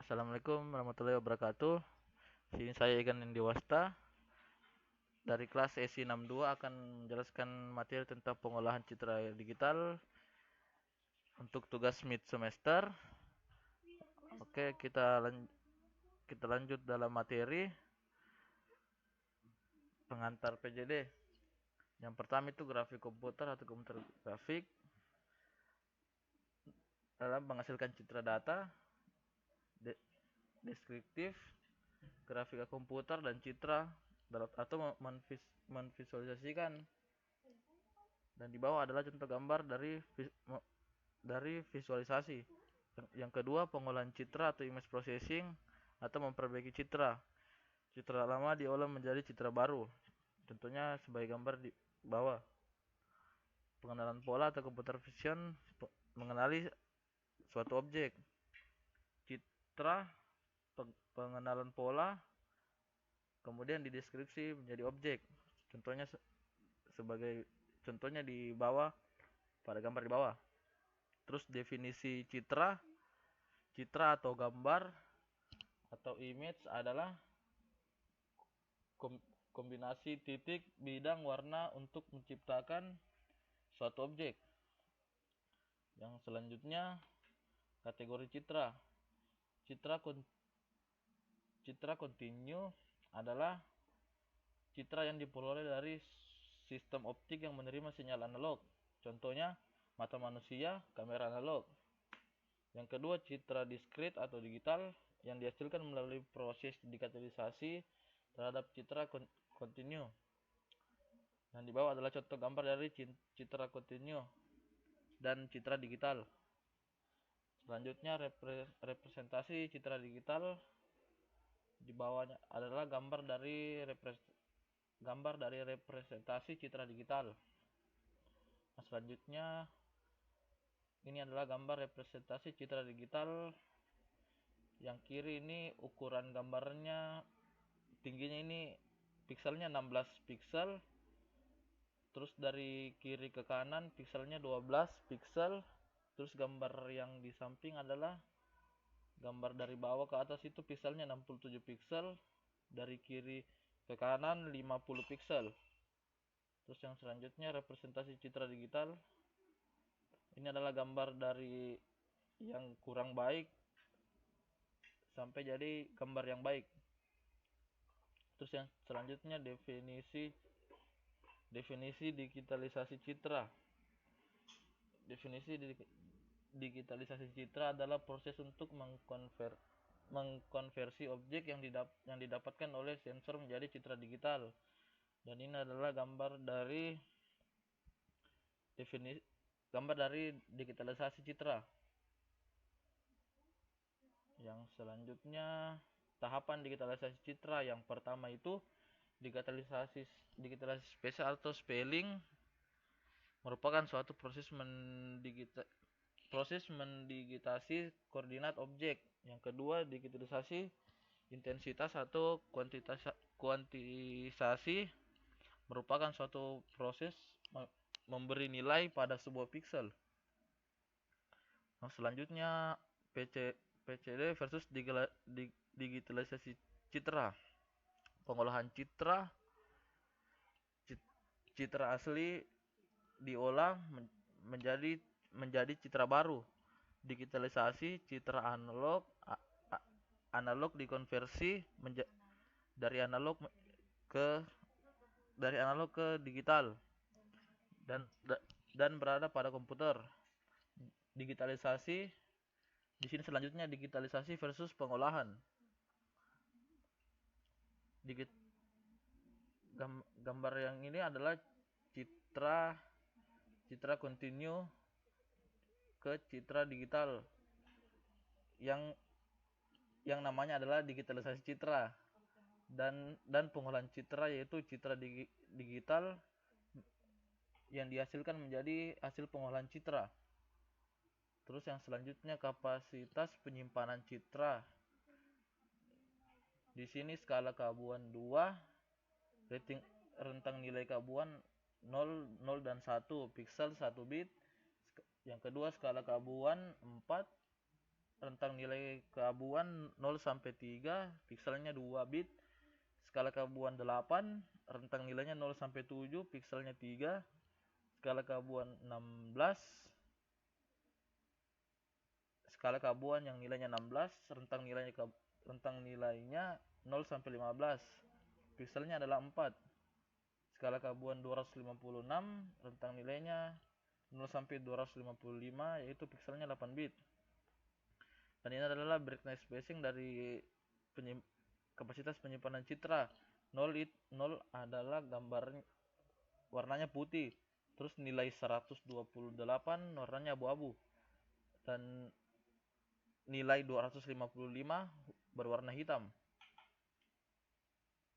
Assalamualaikum warahmatullahi wabarakatuh. Sini saya Egan Indiwasta dari kelas SI 62 akan menjelaskan materi tentang pengolahan citra digital untuk tugas mid semester. Oke, kita lanjut dalam materi pengantar PJD. Yang pertama itu grafik komputer atau komputer grafik dalam menghasilkan citra data, deskriptif, grafika komputer dan citra atau memvisualisasikan. Dan di bawah adalah contoh gambar dari visualisasi. Yang kedua, pengolahan citra atau image processing atau memperbaiki citra. Citra lama diolah menjadi citra baru. Contohnya sebagai gambar di bawah. Pengenalan pola atau computer vision mengenali suatu objek. Citra pengenalan pola kemudian dideskripsi menjadi objek. Contohnya di bawah, pada gambar di bawah. Terus definisi citra atau gambar atau image adalah kombinasi titik, bidang, warna untuk menciptakan suatu objek. Yang selanjutnya kategori citra. Citra kontinu adalah citra yang diperoleh dari sistem optik yang menerima sinyal analog. Contohnya mata manusia, kamera analog. Yang kedua, citra diskrit atau digital yang dihasilkan melalui proses digitalisasi terhadap citra kontinu. Dan di bawah adalah contoh gambar dari citra kontinu dan citra digital. Selanjutnya representasi citra digital. Di bawahnya adalah gambar dari representasi citra digital. Nah, selanjutnya ini adalah gambar representasi citra digital. Yang kiri ini ukuran gambarnya, tingginya ini pixelnya 16 pixel. Terus dari kiri ke kanan pixelnya 12 pixel. Terus gambar yang di samping adalah gambar dari bawah ke atas itu pixelnya 67 pixel. Dari kiri ke kanan 50 pixel. Terus yang selanjutnya representasi citra digital. Ini adalah gambar dari yang kurang baik sampai jadi gambar yang baik. Terus yang selanjutnya definisi digitalisasi citra. Definisi digitalisasi citra adalah proses untuk mengkonversi objek yang didapatkan oleh sensor menjadi citra digital. Dan ini adalah gambar dari digitalisasi citra. Yang selanjutnya tahapan digitalisasi citra. Yang pertama itu digitalisasi spesial atau spelling merupakan suatu proses mendigitasi koordinat objek. Yang kedua, digitalisasi intensitas atau kuantisasi merupakan suatu proses memberi nilai pada sebuah pixel. Nah, selanjutnya PCD versus digitalisasi citra. Pengolahan citra asli diolah menjadi citra baru. Digitalisasi citra analog dikonversi dari analog ke digital dan berada pada komputer. Digitalisasi di sini selanjutnya digitalisasi versus pengolahan. Gambar yang ini adalah citra kontinu ke citra digital yang namanya adalah digitalisasi citra, dan pengolahan citra yaitu citra digital yang dihasilkan menjadi hasil pengolahan citra. Terus yang selanjutnya kapasitas penyimpanan citra. Di sini skala keabuan 2, rating rentang nilai keabuan 0 dan 1 pixel 1 bit. Yang kedua skala keabuan 4, rentang nilai keabuan 0 sampai 3, pikselnya 2 bit. Skala keabuan 8, rentang nilainya 0 sampai 7, pikselnya 3. Skala keabuan 16, skala keabuan yang nilainya 16, rentang nilainya 0 sampai 15, pikselnya adalah 4. Skala keabuan 256, rentang nilainya 0 sampai 255, yaitu pikselnya 8 bit. Dan ini adalah brightness spacing dari kapasitas penyimpanan citra. 0 adalah gambar warnanya putih, terus nilai 128 warnanya abu-abu, dan nilai 255 berwarna hitam.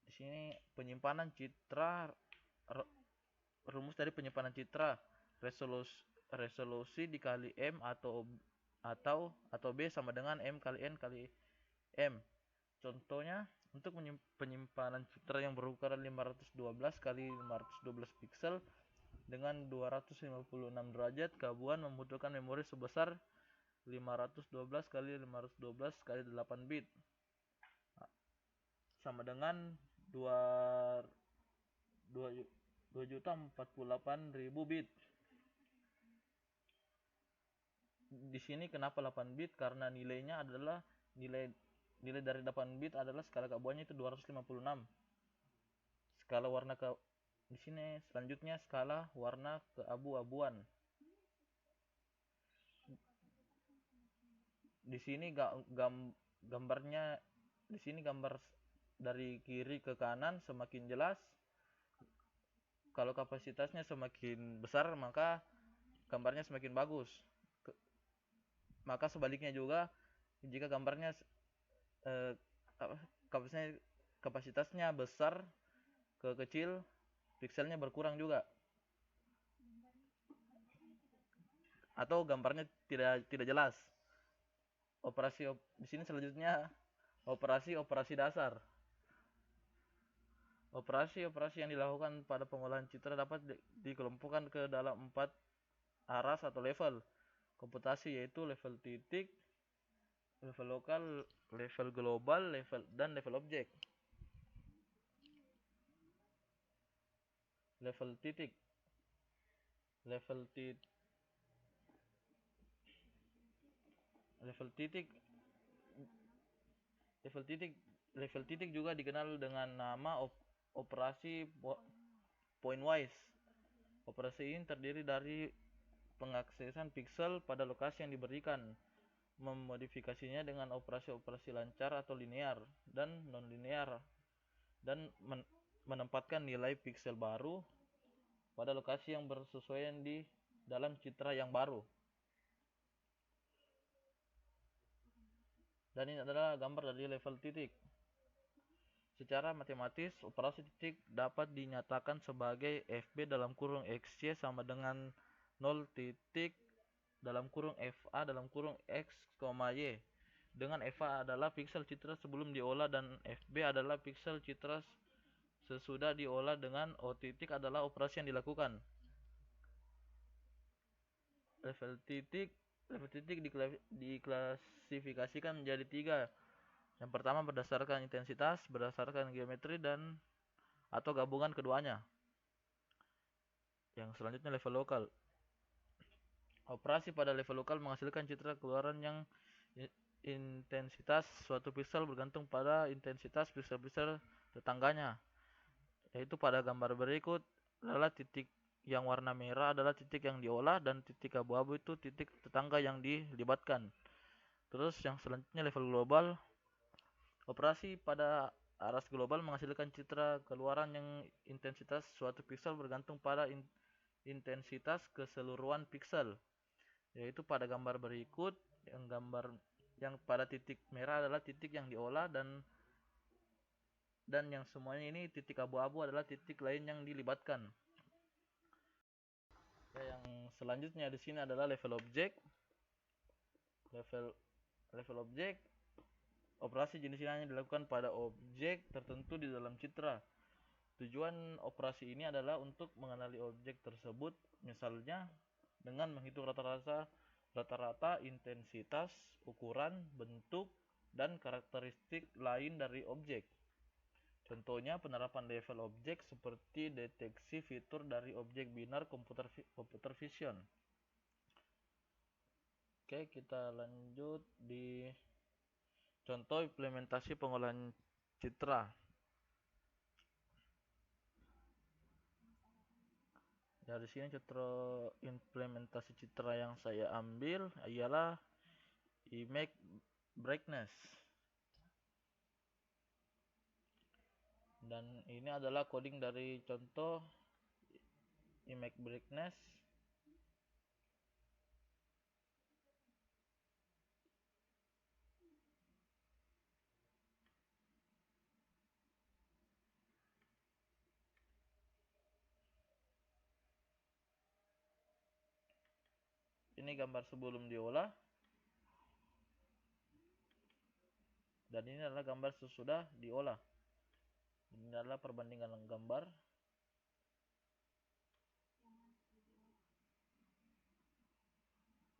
Di sini penyimpanan citra, rumus dari penyimpanan citra, resolusi dikali M atau B sama dengan M kali N kali M. Contohnya, untuk penyimpanan citra yang berukuran 512 kali 512 piksel dengan 256 derajat keabuan membutuhkan memori sebesar 512 kali 512 kali 8 bit, sama dengan 2.048.000 bit. Di sini kenapa 8 bit? Karena nilainya adalah nilai dari 8 bit adalah skala keabuannya itu 256. Skala warna di sini selanjutnya skala warna keabu-abuan. Di sini gambarnya, di sini gambar dari kiri ke kanan semakin jelas. Kalau kapasitasnya semakin besar, maka gambarnya semakin bagus. Maka sebaliknya juga, jika gambarnya kapasitasnya besar ke kecil, pikselnya berkurang juga, atau gambarnya tidak jelas. Di sini selanjutnya operasi dasar. Operasi yang dilakukan pada pengolahan citra dapat dikelompokkan ke dalam 4 aras atau level komputasi, yaitu level titik, level lokal, level global, dan level objek. Level titik juga dikenal dengan nama operasi pointwise. Operasi ini terdiri dari pengaksesan piksel pada lokasi yang diberikan, memodifikasinya dengan operasi lancar atau linear dan non-linear, dan menempatkan nilai piksel baru pada lokasi yang bersesuaian di dalam citra yang baru. Dan ini adalah gambar dari level titik. Secara matematis, operasi titik dapat dinyatakan sebagai FB dalam kurung XY sama dengan 0 titik dalam kurung FA dalam kurung X, Y, dengan FA adalah piksel citra sebelum diolah dan FB adalah piksel citra sesudah diolah, dengan O titik adalah operasi yang dilakukan. Level titik diklasifikasikan menjadi 3. Yang pertama berdasarkan intensitas, berdasarkan geometri, dan atau gabungan keduanya. Yang selanjutnya level lokal. Operasi pada level lokal menghasilkan citra keluaran yang intensitas suatu piksel bergantung pada intensitas piksel-piksel tetangganya. Yaitu pada gambar berikut adalah titik yang warna merah adalah titik yang diolah, dan titik abu-abu itu titik tetangga yang dilibatkan. Terus yang selanjutnya level global. Operasi pada aras global menghasilkan citra keluaran yang intensitas suatu piksel bergantung pada intensitas keseluruhan piksel. Yaitu pada gambar berikut, yang pada titik merah adalah titik yang diolah, dan yang semuanya ini titik abu-abu adalah titik lain yang dilibatkan. Yang selanjutnya di sini adalah level objek. Level objek, operasi jenis ini hanya dilakukan pada objek tertentu di dalam citra. Tujuan operasi ini adalah untuk mengenali objek tersebut, misalnya dengan menghitung rata-rata rata-rata, intensitas, ukuran, bentuk, dan karakteristik lain dari objek. Contohnya penerapan level objek seperti deteksi fitur dari objek binar computer vision. Oke, kita lanjut di contoh implementasi pengolahan citra. Dari sini contoh implementasi citra yang saya ambil ialah image brightness. Dan ini adalah coding dari contoh image brightness. Ini gambar sebelum diolah. Dan ini adalah gambar sesudah diolah. Ini adalah perbandingan gambar.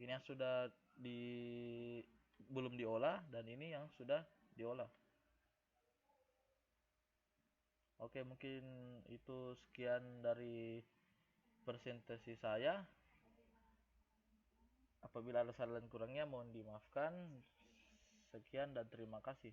Ini yang sudah belum diolah dan ini yang sudah diolah. Oke, mungkin itu sekian dari presentasi saya. Apabila ada salah dan kurangnya mohon dimaafkan. Sekian dan terima kasih.